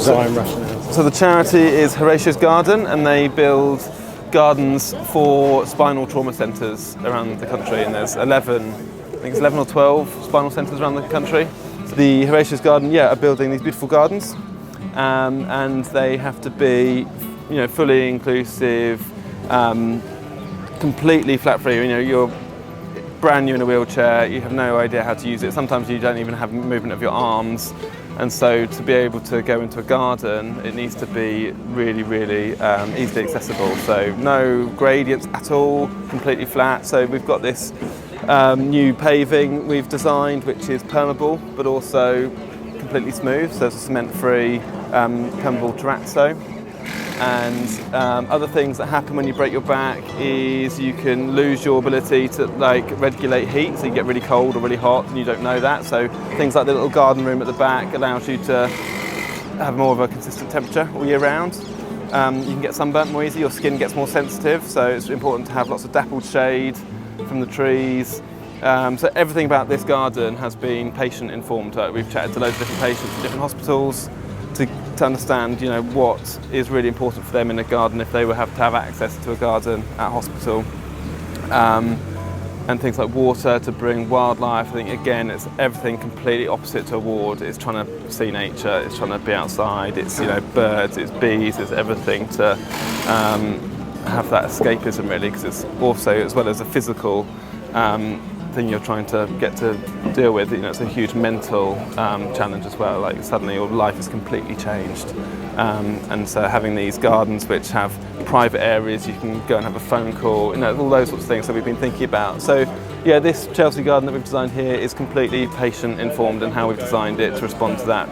So the charity is Horatios Garden, and they build gardens for spinal trauma centres around the country, and there's 11 or 12 spinal centres around the country. So the Horatios Garden, are building these beautiful gardens, and they have to be, fully inclusive, completely flat-free. You're brand new in a wheelchair, you have no idea how to use it. Sometimes you don't even have movement of your arms. And so to be able to go into a garden, it needs to be really, really easily accessible. So no gradients at all, completely flat. So we've got this new paving we've designed, which is permeable, but also completely smooth. So it's a cement-free, permeable terrazzo. And other things that happen when you break your back is you can lose your ability to regulate heat, so you get really cold or really hot and you don't know that. So things like the little garden room at the back allows you to have more of a consistent temperature all year round. You can get sunburnt more easily, your skin gets more sensitive, so it's important to have lots of dappled shade from the trees. So everything about this garden has been patient informed. We've chatted to loads of different patients in different hospitals to understand, what is really important for them in a garden if they would have to have access to a garden at hospital. And things like water to bring wildlife. I think again, it's everything completely opposite to a ward. It's trying to see nature, it's trying to be outside, it's birds, it's bees, it's everything to have that escapism really, because it's also, as well as a physical thing you're trying to get to deal with, it's a huge mental challenge as well. Like suddenly your life is completely changed, and so having these gardens which have private areas, you can go and have a phone call, all those sorts of things that we've been thinking about. So this Chelsea garden that we've designed here is completely patient informed in how we've designed it to respond to that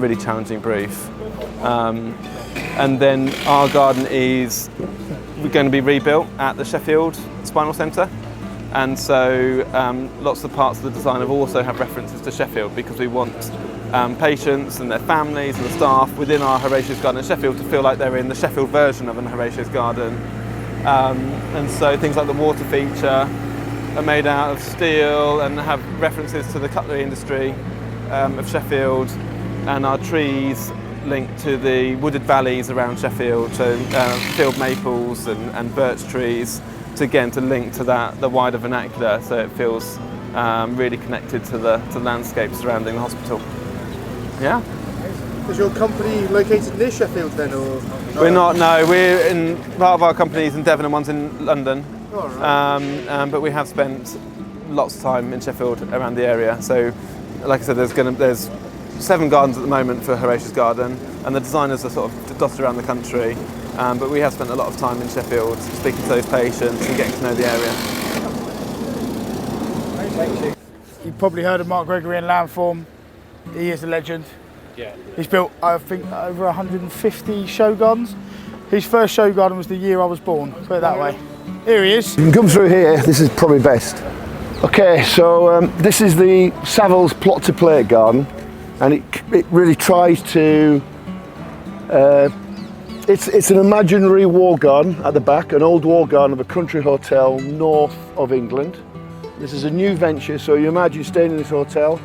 really challenging brief. And then our garden is going to be rebuilt at the Sheffield Spinal Centre. And so lots of parts of the design also have references to Sheffield, because we want patients and their families and the staff within our Horatios Garden in Sheffield to feel like they're in the Sheffield version of an Horatios Garden. And so things like the water feature are made out of steel and have references to the cutlery industry of Sheffield, and our trees linked to the wooded valleys around Sheffield, so field maples and birch trees, to link to the wider vernacular, so it feels really connected to the landscape surrounding the hospital. Yeah. Is your company located near Sheffield then, or? We're not. No, part of our company is in Devon and one's in London. Oh, right. But we have spent lots of time in Sheffield around the area. So, like I said, there's 7 gardens at the moment for Horatios Garden, and the designers are sort of dotted around the country. But we have spent a lot of time in Sheffield speaking to those patients and getting to know the area. Thank you. You've probably heard of Mark Gregory in Landform. He is a legend. Yeah. He's built, I think, over 150 show gardens. His first show garden was the year I was born, put it that way. Here he is. You can come through here, this is probably best. Okay, so this is the Savills plot to plate garden, and it really tries to It's an imaginary war garden at the back, an old war garden of a country hotel north of England. This is a new venture, so you imagine staying in this hotel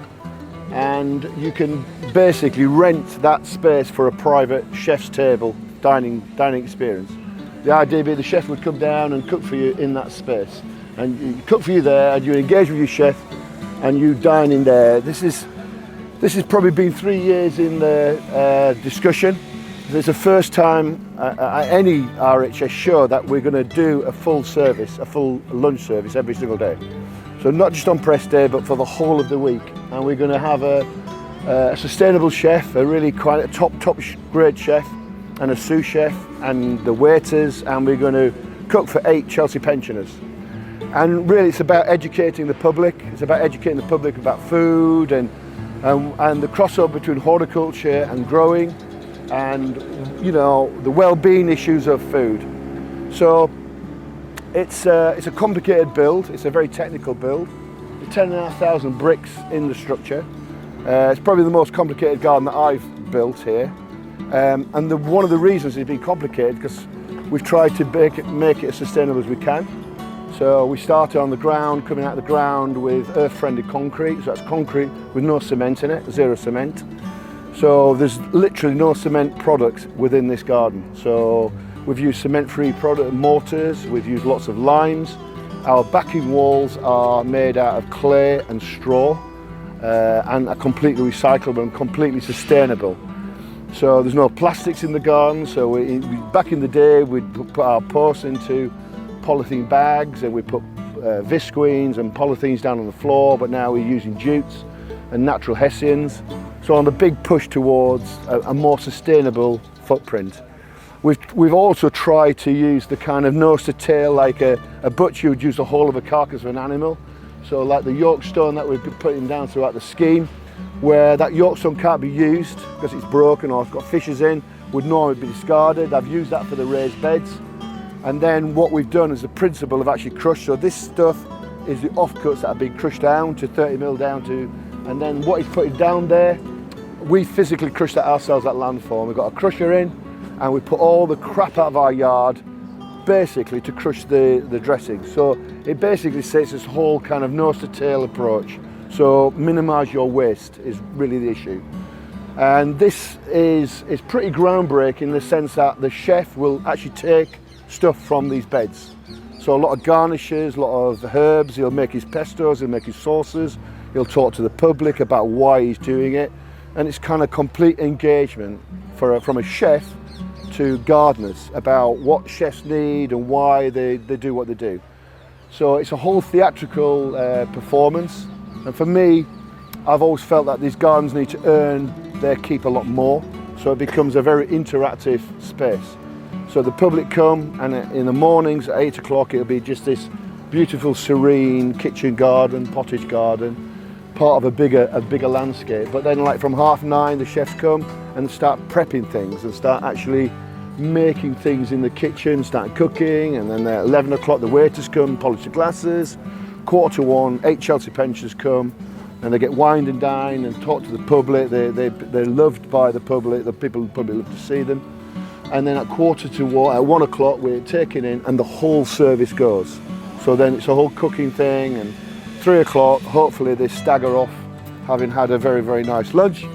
and you can basically rent that space for a private chef's table dining experience. The idea being the chef would come down and cook for you in that space, and you cook for you there, and you engage with your chef and you dine in there. This has probably been 3 years in the discussion. It's the first time at any RHS show that we're going to do a full service, a full lunch service every single day. So not just on press day, but for the whole of the week. And we're going to have a sustainable chef, a really quite a top grade chef, and a sous chef, and the waiters, and we're going to cook for 8 Chelsea pensioners. And really it's about educating the public. It's about educating the public about food and the crossover between horticulture and growing, and the well-being issues of food. So it's a complicated build. It's a very technical build. There's 10,500 bricks in the structure. It's probably the most complicated garden that I've built here, and one of the reasons it's been complicated because we've tried to make it as sustainable as we can. So we started on the ground, coming out of the ground with earth-friendly concrete. So that's concrete with no cement in it, 0 cement. So there's literally no cement products within this garden. So we've used cement-free product mortars, we've used lots of limes. Our backing walls are made out of clay and straw and are completely recyclable and completely sustainable. So there's no plastics in the garden. So back in the day, we'd put our posts into polythene bags and we put visqueens and polythenes down on the floor, but now we're using jutes and natural hessians. So on the big push towards a more sustainable footprint. We've also tried to use the kind of nose to tail, like a butcher would use the whole of a carcass of an animal. So like the yoke stone that we've been putting down throughout the scheme, where that yoke stone can't be used because it's broken or it's got fishes in, would normally be discarded. I've used that for the raised beds. And then what we've done is the principle of actually crushed. So this stuff is the offcuts that have been crushed down to 30mm down to, and then what he's putting down there, we physically crushed that ourselves at Landform. We've got a crusher in, and we put all the crap out of our yard basically to crush the dressing. So it basically sets this whole kind of nose to tail approach. So minimise your waste is really the issue. And this is pretty groundbreaking in the sense that the chef will actually take stuff from these beds. So a lot of garnishes, a lot of herbs, he'll make his pestos, he'll make his sauces, he'll talk to the public about why he's doing it. And it's kind of complete engagement from a chef to gardeners about what chefs need and why they do what they do. So it's a whole theatrical performance. And for me, I've always felt that these gardens need to earn their keep a lot more. So it becomes a very interactive space. So the public come, and in the mornings at 8 o'clock, it'll be just this beautiful, serene kitchen garden, pottage garden, part of a bigger landscape. But then like from 9:30, the chefs come and start prepping things and start actually making things in the kitchen, start cooking. And then at 11 o'clock, the waiters come, polish the glasses. 1:45, 8 Chelsea pensioners come, and they get wined and dined and talk to the public. They're loved by the public. The people in the public love to see them. And then at 1 o'clock, we're taken in, and the whole service goes. So then it's a whole cooking thing, and 3 o'clock, hopefully they stagger off, having had a very, very nice lunch.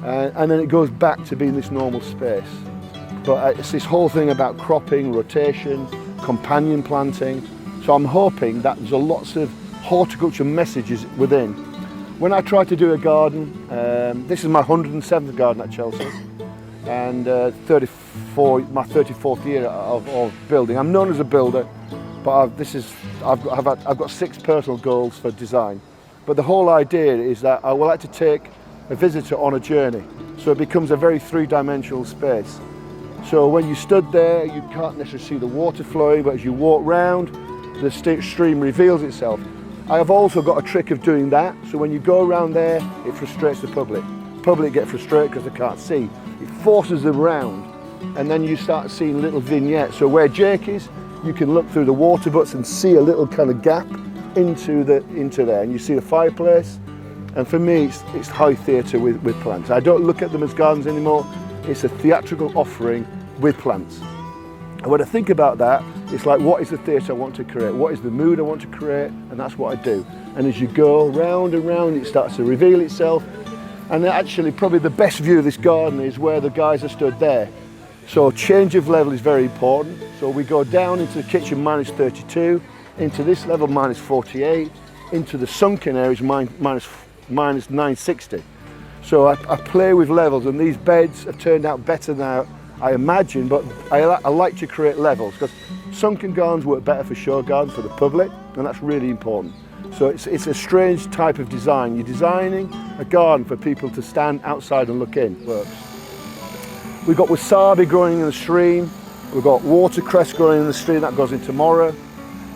And then it goes back to being this normal space. But it's this whole thing about cropping, rotation, companion planting. So I'm hoping that there's lots of horticulture messages within. When I try to do a garden, this is my 107th garden at Chelsea, and my 34th year of building. I'm known as a builder, but I've got 6 personal goals for design. But the whole idea is that I would like to take a visitor on a journey, so it becomes a very 3-dimensional space. So when you stood there, you can't necessarily see the water flowing, but as you walk round, the stream reveals itself. I have also got a trick of doing that, so when you go around there, it frustrates the public. Public get frustrated because they can't see. It forces them round, and then you start seeing little vignettes. So where Jake is, you can look through the water butts and see a little kind of gap into there, and you see the fireplace. And for me, it's high theatre with plants. I don't look at them as gardens anymore. It's a theatrical offering with plants. And when I think about that, it's like, what is the theatre I want to create? What is the mood I want to create? And that's what I do. And as you go round and round, it starts to reveal itself. And actually, probably the best view of this garden is where the guys are stood there. So change of level is very important. So we go down into the kitchen -32, into this level -48, into the sunken areas minus 960. So I play with levels, and these beds have turned out better now, I imagine, but I like to create levels because sunken gardens work better for show gardens, for the public, and that's really important. So it's a strange type of design. You're designing a garden for people to stand outside and look in. Works. We've got wasabi growing in the stream. We've got watercress growing in the stream that goes in tomorrow.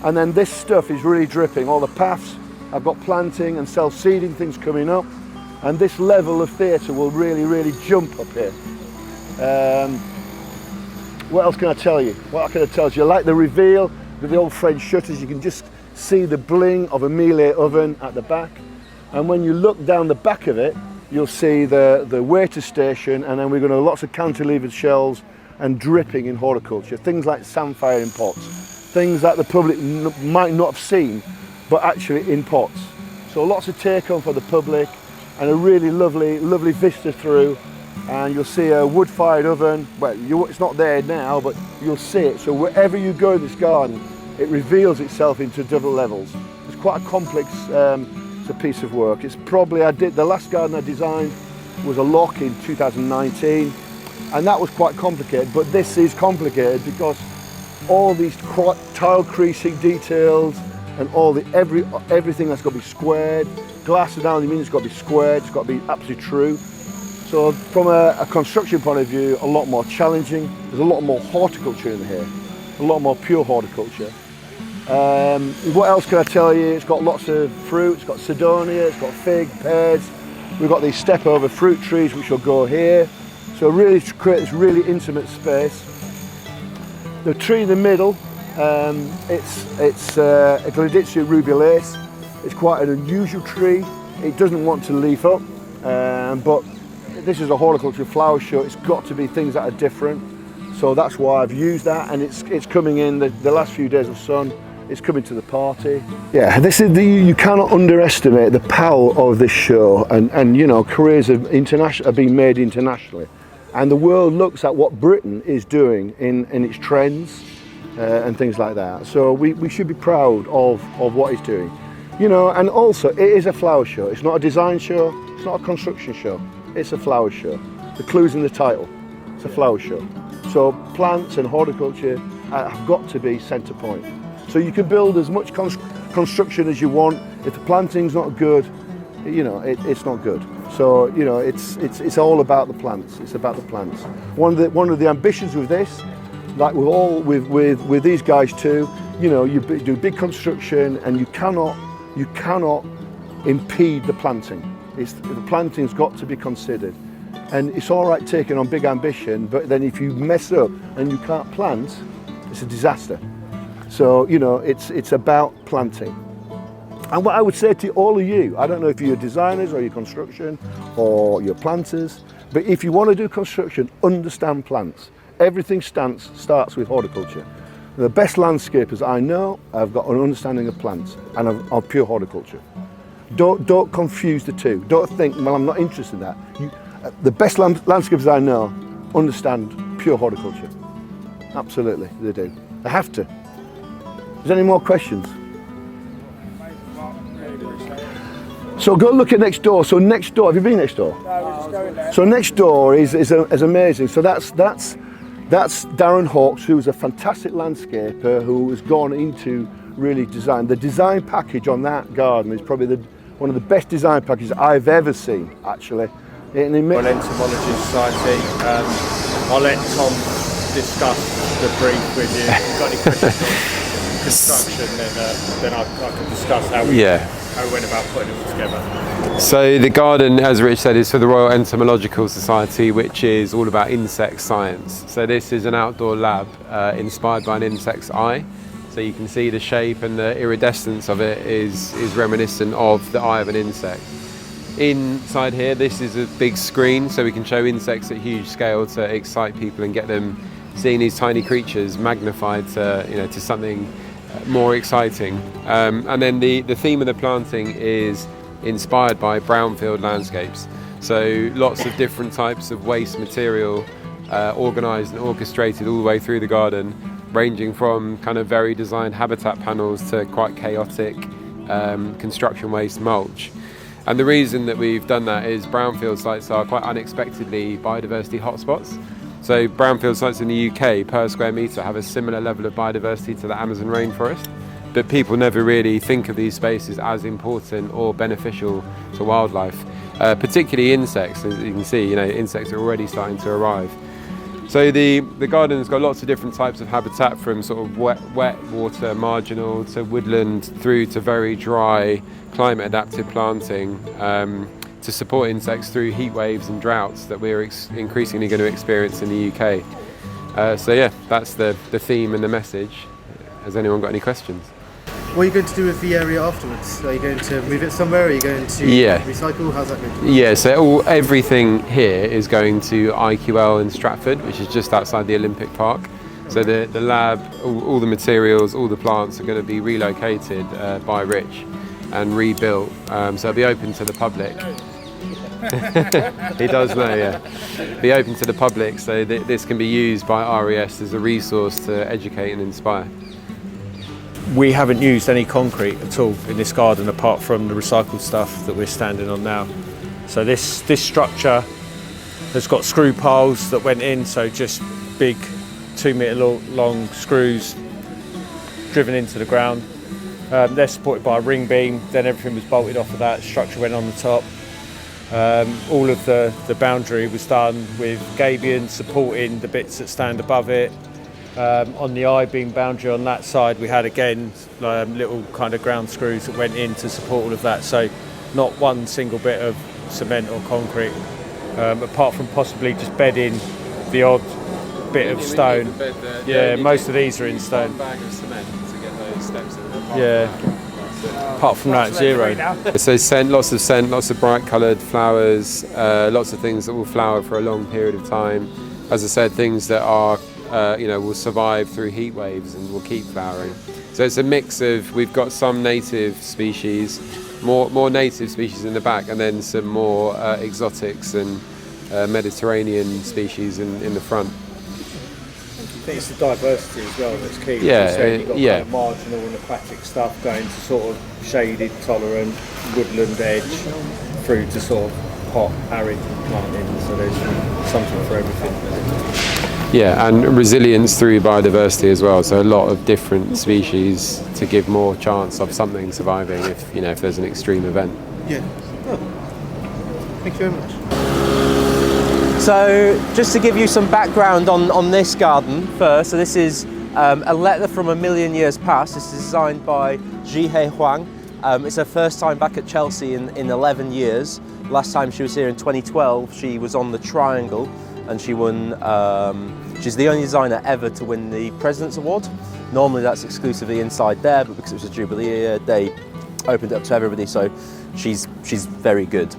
And then this stuff is really dripping. All the paths, I've got planting and self-seeding things coming up. And this level of theatre will really, really jump up here. What else can I tell you? What can I tell you? I like the reveal with the old French shutters. You can just see the bling of a Miele oven at the back. And when you look down the back of it, you'll see the waiter station, and then we're going to have lots of cantilevered shells and dripping in horticulture. Things like samphire in pots. Things that the public might not have seen, but actually in pots. So lots of take home for the public, and a really lovely vista through and you'll see a wood-fired oven. Well, it's not there now, but you'll see it. So wherever you go in this garden, it reveals itself into different levels. It's quite a complex it's a piece of work. It's probably, the last garden I designed was a lock in 2019, and that was quite complicated, but this is complicated because all these tile creasing details and everything that's got to be squared. Glass and aluminium has got to be squared, it's got to be absolutely true. So from a construction point of view, a lot more challenging. There's a lot more horticulture in here, a lot more pure horticulture. What else can I tell you? It's got lots of fruit, it's got Sidonia, it's got fig, pears. We've got these step over fruit trees which will go here. So really to create this really intimate space. The tree in the middle, it's a Gleditsia rubulace. It's quite an unusual tree. It doesn't want to leaf up, but this is a horticulture flower show. It's got to be things that are different. So that's why I've used that, and it's coming in the last few days of sun. It's coming to the party. Yeah, you cannot underestimate the power of this show, and you know, careers are being made internationally, and the world looks at what Britain is doing in its trends and things like that. So we should be proud of what it's doing, you know. And also, it is a flower show. It's not a design show. It's not a construction show. It's a flower show. The clue's in the title. It's a flower show. So plants and horticulture have got to be centre point. So you can build as much construction as you want. If the planting's not good, you know, it's not good. So, you know, it's all about the plants. It's about the plants. One of the ambitions with this, like with these guys too, you know, you do big construction and you cannot impede the planting. The planting's got to be considered. And it's all right taking on big ambition, but then if you mess up and you can't plant, it's a disaster. So, you know, it's about planting. And what I would say to all of you, I don't know if you're designers or you're construction or you're planters, but if you want to do construction, understand plants. Everything starts with horticulture. The best landscapers I know have got an understanding of plants and of pure horticulture. Don't confuse the two. Don't think, well, I'm not interested in that. The best landscapers I know understand pure horticulture. Absolutely, they do. They have to. Is there any more questions? So go look at next door. So next door, have you been next door? No, we're just going there. So next door is amazing. So that's Darren Hawkes, who's a fantastic landscaper who has gone into really design. The design package on that garden is probably one of the best design packages I've ever seen, actually. Entomological Society. I'll let Tom discuss the brief with you. If you've got any questions on construction, then I can discuss how we went about putting it all together. So the garden, as Rich said, is for the Royal Entomological Society, which is all about insect science. So this is an outdoor lab inspired by an insect's eye. So you can see the shape and the iridescence of it is reminiscent of the eye of an insect. Inside here, this is a big screen, so we can show insects at huge scale to excite people and get them seeing these tiny creatures magnified to something more exciting. And then the theme of the planting is inspired by brownfield landscapes. So lots of different types of waste material organised and orchestrated all the way through the garden, ranging from kind of very designed habitat panels to quite chaotic construction waste mulch. And the reason that we've done that is brownfield sites are quite unexpectedly biodiversity hotspots. So brownfield sites in the UK per square metre have a similar level of biodiversity to the Amazon rainforest, but people never really think of these spaces as important or beneficial to wildlife, particularly insects. As you can see, insects are already starting to arrive. So the garden's got lots of different types of habitat, from sort of wet water marginal to woodland through to very dry climate adapted planting to support insects through heat waves and droughts that we're increasingly going to experience in the UK. So yeah, that's the theme and the message. Has anyone got any questions? What are you going to do with the area afterwards? Are you going to move it somewhere? Are you going to recycle? How's that going to be? Yeah, so everything here is going to IQL in Stratford, which is just outside the Olympic Park. So the lab, all the materials, all the plants are going to be relocated by Rich and rebuilt. So it'll be open to the public. He does know, yeah. Be open to the public, so that this can be used by RES as a resource to educate and inspire. We haven't used any concrete at all in this garden apart from the recycled stuff that we're standing on now. So this structure has got screw piles that went in, so just big 2 metre long screws driven into the ground. They're supported by a ring beam, then everything was bolted off of that, structure went on the top. All of the boundary was done with gabion supporting the bits that stand above it. On the I-beam boundary on that side we had again little kind of ground screws that went in to support all of that, so not one single bit of cement or concrete, apart from possibly just bedding the odd bit of stone. Yeah, most of these are in stone. One bag of cement to get those steps in. Yeah. Apart from that, zero. So scent, lots of bright coloured flowers, lots of things that will flower for a long period of time. As I said, things that are, will survive through heat waves and will keep flowering. So it's a mix of, we've got some native species, more native species in the back, and then some more exotics and Mediterranean species in the front. I think it's the diversity as well that's key. Yeah, you've got kind of marginal and aquatic stuff going to sort of shaded, tolerant, woodland edge through to sort of hot, arid planting. So there's something for everything. Yeah, and resilience through biodiversity as well. So a lot of different species to give more chance of something surviving if there's an extreme event. Yeah. Oh. Thank you very much. So just to give you some background on this garden first, so this is a letter from a million years past. This is designed by Jihae Hwang. It's her first time back at Chelsea in 11 years. Last time she was here in 2012, she was on the Triangle and she won, she's the only designer ever to win the President's Award. Normally that's exclusively inside there, but because it was a Jubilee year, they opened it up to everybody, so she's very good.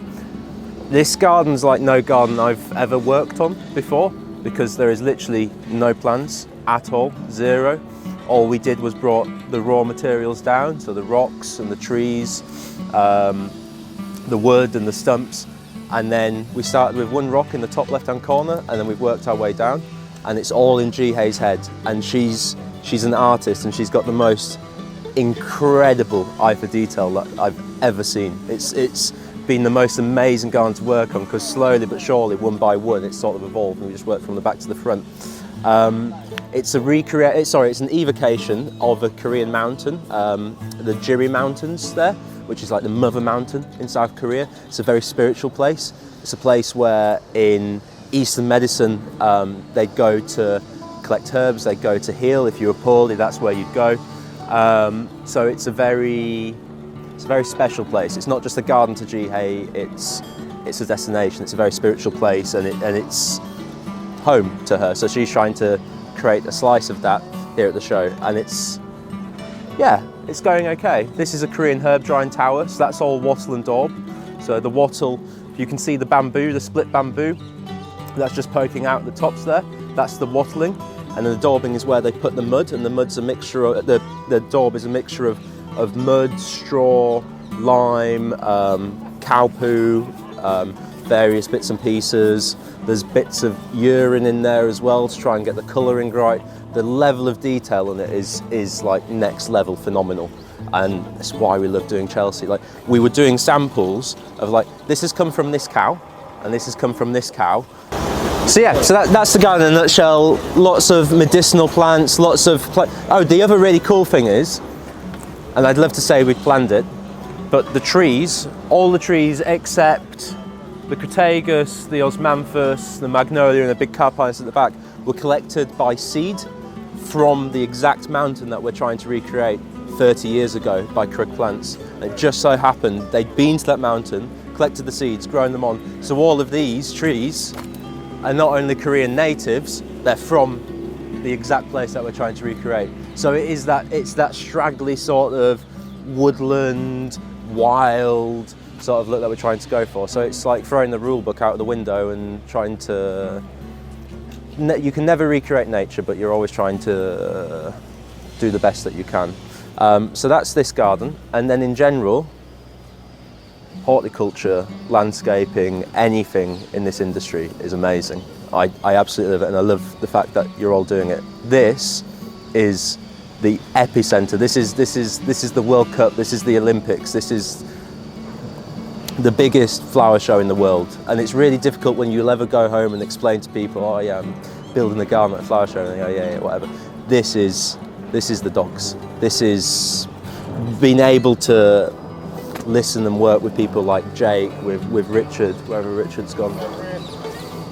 This garden's like no garden I've ever worked on before, because there is literally no plants at all, zero. All we did was brought the raw materials down, so the rocks and the trees, the wood and the stumps, and then we started with one rock in the top left-hand corner, and then we've worked our way down, and it's all in Jihae's head. And she's an artist, and she's got the most incredible eye for detail that I've ever seen. It's been the most amazing garden to work on, because slowly but surely, one by one, it's sort of evolved, and we just worked from the back to the front. It's an evocation of a Korean mountain, the Jihae Mountains there, which is like the mother mountain in South Korea. It's a very spiritual place. It's a place where in Eastern medicine, they'd go to collect herbs, they'd go to heal. If you were poorly, that's where you'd go. So it's a very special place. It's not just a garden to Jihae, it's a destination. It's a very spiritual place, and it's home to her. So she's trying to create a slice of that here at the show, and it's going okay. This is a Korean herb drying tower, so that's all wattle and daub. So the wattle, you can see the bamboo, the split bamboo, that's just poking out the tops there. That's the wattling, and then the daubing is where they put the mud, and the mud's a mixture of, the daub is a mixture of mud, straw, lime, cow poo, various bits and pieces. There's bits of urine in there as well to try and get the colouring right. The level of detail in it is like next level phenomenal, and that's why we love doing Chelsea. Like, we were doing samples of like, this has come from this cow, and this has come from this cow. So yeah, so that's the garden in a nutshell. Lots of medicinal plants, lots of the other really cool thing is, and I'd love to say we planned it, but the trees, all the trees except the Crataegus, the Osmanthus, the Magnolia, and the big carpines at the back were collected by seed from the exact mountain that we're trying to recreate 30 years ago by Krug Plants. And it just so happened they'd been to that mountain, collected the seeds, grown them on. So all of these trees are not only Korean natives, they're from the exact place that we're trying to recreate. So it's that straggly sort of woodland, wild sort of look that we're trying to go for. So it's like throwing the rule book out the window and trying to, you can never recreate nature, but you're always trying to do the best that you can. So that's this garden. And then in general, horticulture, landscaping, anything in this industry is amazing. I absolutely love it, and I love the fact that you're all doing it. This is the epicenter. This is the World Cup. This is the Olympics. This is the biggest flower show in the world, and it's really difficult when you'll ever go home and explain to people, oh yeah, I'm building a garden at a flower show, and they go, yeah, whatever. This is the dogs. This is being able to listen and work with people like Jake, with Richard, wherever Richard's gone,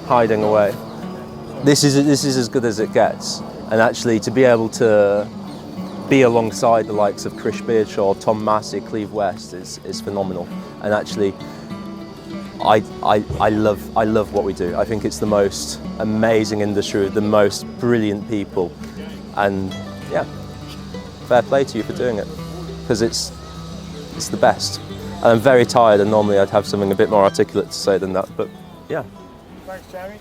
hiding away. This is as good as it gets, and actually to be able to be alongside the likes of Chris Beardshaw, Tom Massey, Cleve West is phenomenal. And actually, I love what we do. I think it's the most amazing industry with the most brilliant people, and yeah, fair play to you for doing it, because it's the best. And I'm very tired, and normally I'd have something a bit more articulate to say than that, but yeah. Thanks, Jeremy.